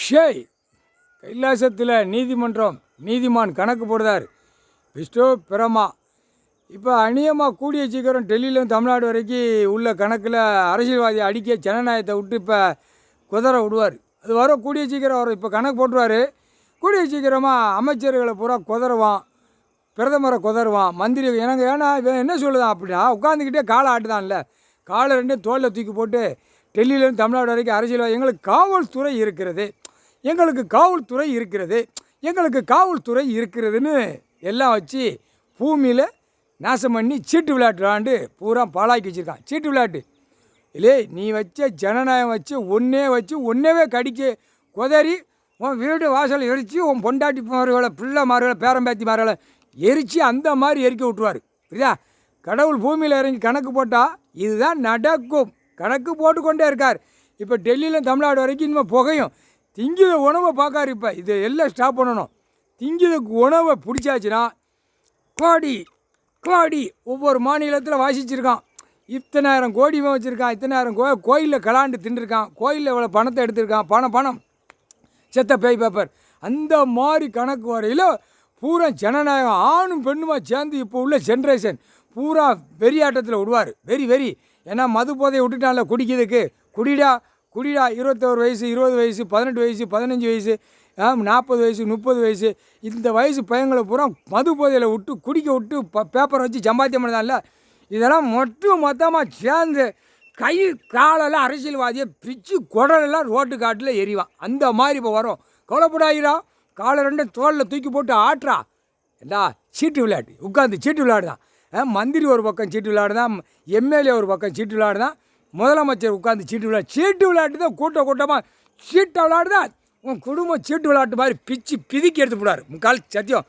ஷேய் கைலாசத்தில் நீதிமன்றம் நீதிமான் கணக்கு போடுதார் விஷ்ணு பிரமா. இப்போ அநியமாக கூடிய சீக்கிரம் டெல்லியிலேருந்து தமிழ்நாடு வரைக்கும் உள்ள கணக்கில் அரசியல்வாதி அடிக்க ஜனநாயகத்தை விட்டு இப்போ குதிரை விடுவார். அது வரும், கூடிய சீக்கிரம் வரும். இப்போ கணக்கு போட்டுருவார். கூடிய சீக்கிரமாக அமைச்சர்களை பூரா குதருவான், பிரதமரை குதருவான், மந்திரி எனக்கு. ஏன்னா இவன் என்ன சொல்லுதான் அப்படின்னா, உட்காந்துக்கிட்டே காலை ஆட்டுதான்ல, காலை ரெண்டும் தோளில் தூக்கி போட்டு டெல்லியிலேருந்து தமிழ்நாடு வரைக்கும் அரசியல்வாதி எங்களுக்கு காவல்துறை இருக்கிறது, எங்களுக்கு காவல்துறை இருக்கிறது, எங்களுக்கு காவல்துறை இருக்கிறதுன்னு எல்லாம் வச்சு பூமியில் நாசம் பண்ணி சீட்டு விளையாட்டுறாண்டு பூரா பாலாக்கி வச்சுருக்கான். சீட்டு விளையாட்டு இல்லே, நீ வச்ச ஜனநாயகம் வச்சு ஒன்றே கடிக்க குதறி உன் வீடு வாசல் எரித்து உன் பொண்டாட்டி மார்களை பிள்ளை மார்களை பேரம்பேத்தி மார்களை எரித்து அந்த மாதிரி எரிக்க விட்டுருவார். புரியுதா? கடவுள் பூமியில் இறங்கி கணக்கு போட்டால் இதுதான் நடக்கும். கணக்கு போட்டுக்கொண்டே இருக்கார். இப்போ டெல்லியில் தமிழ்நாடு வரைக்கும் இனிமேல் புகையும். திங்கிற உணவை பார்க்காரு. இப்போ இது எல்லாம் ஸ்டாப் பண்ணணும். திங்கிறதுக்கு உணவை பிடிச்சாச்சுன்னா கோடி கோடி ஒவ்வொரு மாநிலத்தில் வாசிச்சிருக்கான். இத்தனாயிரம் கோடி வச்சுருக்கான், இத்தனாயிரம் கோயிலில் கலாண்டு தின்றுருக்கான், கோயிலில் இவ்வளோ பணத்தை எடுத்திருக்கான், பணம் செத்த பேய் பேப்பர். அந்த மாதிரி கணக்கு வரையில் பூரா ஜனநாயகம் ஆணும் பெண்ணுமா சேர்ந்து இப்போ உள்ள ஜென்ரேஷன் பூரா வெறியாட்டத்தில் விடுவார். வெறி. ஏன்னா மது போதையை விட்டுட்டான்ல குடிக்கிறதுக்கு. குடிடா 21 வயசு, 20 வயசு, 18 வயசு, 15 வயசு, 40 வயசு, 30 வயசு, இந்த வயசு பையங்களை பூரா மது போதையில் விட்டு குடிக்க விட்டு பேப்பரை வச்சு சம்பாத்தியம் பண்ணதான்ல. இதெல்லாம் மொத்தமாக சேர்ந்து கை காலெல்லாம் அரசியல்வாதியை பிச்சு குடலெல்லாம் ரோட்டு காட்டில் எறிவான். அந்த மாதிரி இப்போ வரும். கவலைப்படாகிறா, காலை ரெண்டு தோளில் தூக்கி போட்டு ஆட்டுறா. ஏண்டா சீட்டு விளையாட்டு, உட்காந்து சீட்டு விளையாடுதான். மந்திரி ஒரு பக்கம் சீட்டு விளையாடுதான், எம்எல்ஏ ஒரு பக்கம் சீட்டு விளையாடுதான், முதலமைச்சர் உட்காந்து சீட்டு விளையாட்டு தான். கூட்டமாக சீட்டை விளையாடுதான். உன் குடும்பம் சீட்டு விளையாட்டு மாதிரி பிச்சு பிதிக்கி எடுத்து போடாரு. முக்கால் சத்தியம்